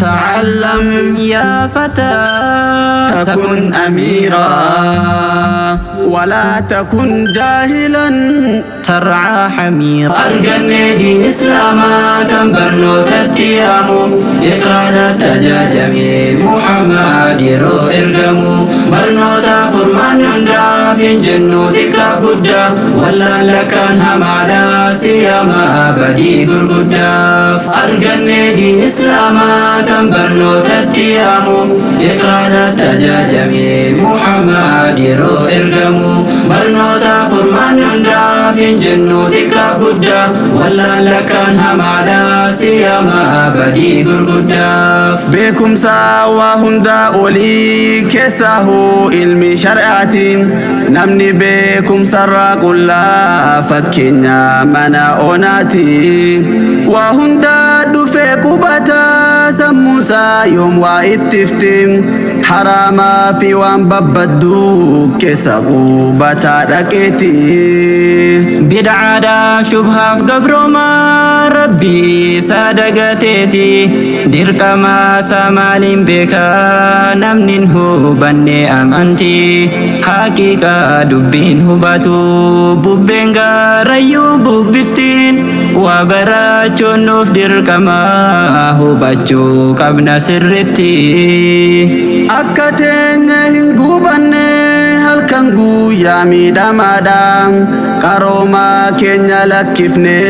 تعلم يا فتى تكن أميرا ولا تكن جاهلا ترعى حميرا. أرقني دين إسلاما كم برنو تتيامو إقرار التجاجمي محمد يرو إرقمو برنو تفرمان نندا في جنو تكاف قدا ولا لكان همادا سياما بدي قرقدا. أرقني دين إسلاما كم برنو تتيامو إقرار التجاجمي محمد يرو إرقمو برنو تفرمان نندا في جنو تكاف قدا ولا لكان همادا سياما بدي قرقدا. بكم ساوى هندا أولي كساه علمي شرعاتي نمني بكم سرى كلا فكنا منا أوناتي وهندا دفع كبتا سموسا يوم واتفتم حراما في وان ببدو كسابو بتا دكيتي بدعادا شبهاف قبرو ما ربي صدقتيتي دركما سمالين بكا نمنين هو بني أمانتي حقيقة دبين هباتو ببنغا ريو ببفتين وبراچو نوف دركما هباتو قبنا سرتي akkatenya hin gubanne halkan guyyaa miidhamaadhaan qarooma keenya lakkifne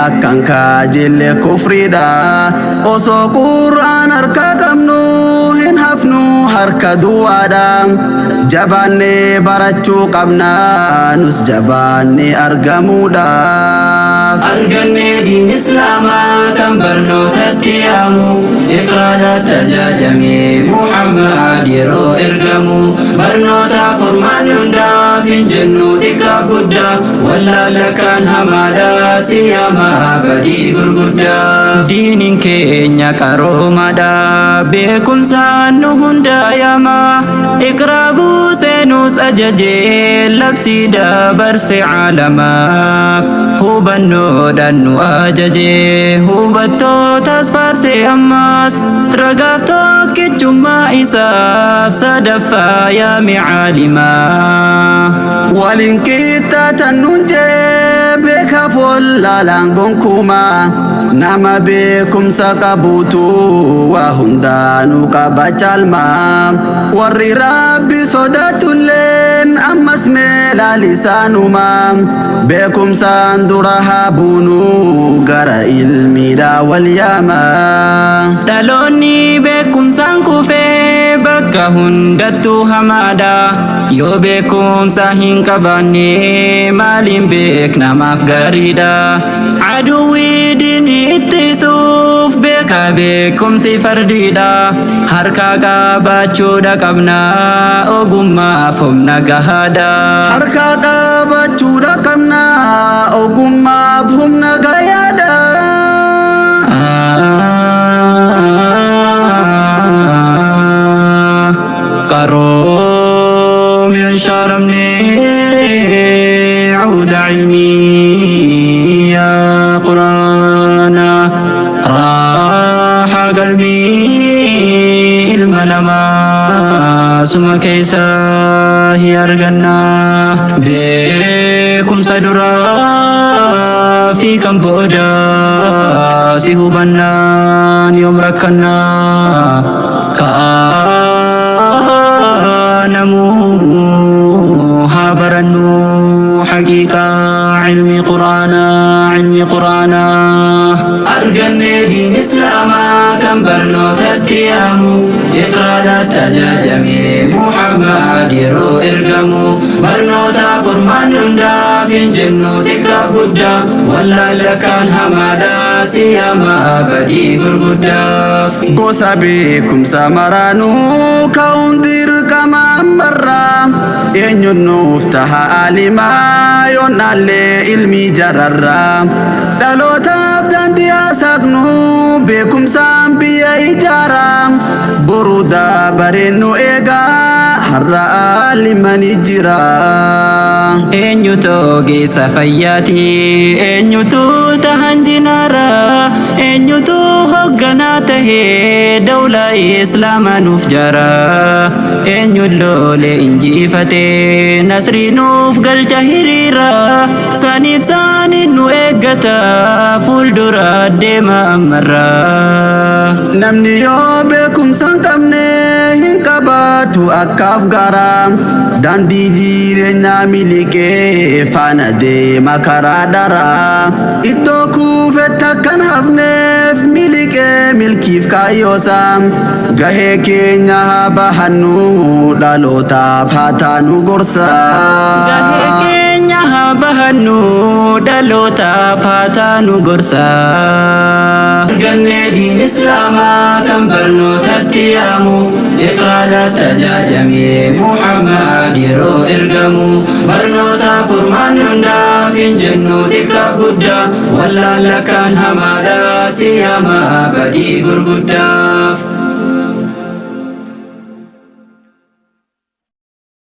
akkan kaajille kufriidha osoo qur'aan harka qabnu hin hafnu harka duwwaadhaan jabaanne barachuu qabna nus jabaanne argamuudhaaf. Arganne diin islaamaa kan barnootatti yaamu iqraara tajaajamee Muhammad yeroo ergamu barnoota furmaan hundaaf hin jennu xiqqaaf guddaa wallaala kan hamaadhaa siyaamaa badii gurguddaa. Diiniin keenya qaroomaadha beekumsaan nu hundaa yaamaa iqraa buusee nus ajajee labsii dabarse caalamaa hubannoodhaan nu ajajee hubattootas faarsee ammaas ragaaf tokkichummaa isaaf sadaffaa yaame caalimaa. Waliin qixxaatan nuun jee beekaaf wallaalaan gonkumaa nama beekumsa qabuutu waa hundaanuu qaba caalmaa warri rabbi sodaatulleen ammas meelaalisaanumaa beekumsaan dura haa buunu gara ilmiidha wal yaamaa. Dhaloonni beekumsaan kufee bakka hundattuu hamaadha yoo beekumsa hin qabaanne maaliin beeknamaaf gaariidha. Aduwwii diinii ittisuuf beeka beekumsi fardiidha harka qabaachuudha qabna ogummaaf humna gahaadha. Harka qabaachuudha qabna ogummaaf humna gahaadha. قروم ينشرمني عود علمي يا قرآن راح قلبي الملما ثم كيسا هي أرغنا بكم صدرا في كم بودا سيهبنا يوم ركنا نمو هابرنو حقيقة علمي قرانا أرجني دين إسلاما كم برنو تتيامو إقرار التجاجمي محمد يرو إرقمو برنو تفرمان نندا في جنو تكاف قدا ولا لكان همادا سياما بدي قرقدا. قوسا بكم سامرانو كون دير كما مرة eenyuun uftaha alimaa yoonallee ilmi jararraa dhalootaaf daandii haasaqnu beekumsaan biyya ijaaraa boruudaa bareennu eegaa har'a alimani jira. Eenyutu ogeessa fayyaati eenyutu tahan jinaara eenyutu hoogganaa tahee dawlaa islaamaa nuuf jara eenyuun loole injifatee nasrii nuuf galcha hiriira saniif saaniin nu eeggata fuuldura deema ammarraa. Namni yoo beekumsa hin qabne hin qabaatu akkaaf gara daandii jireenyaa miliqee faana deema karaa daraa iddoo kuufetti akkan hafneef miliqee milkiif kaayyoosa gahee keenya haa bahannu dhalootaaf haa taanu gorsa. Gahee keenya haa bahannu dhalootaaf haa taanu gorsa. Arganne diin islaamaa kan barnootatti yaamu iqraadhaan tajaajamee Muhammad yeroo ergamu barnoota furmaan hundaaf hin jennu xiqqaaf guddaa wallaala kan hamaadha siyaama badii gurguddaaf.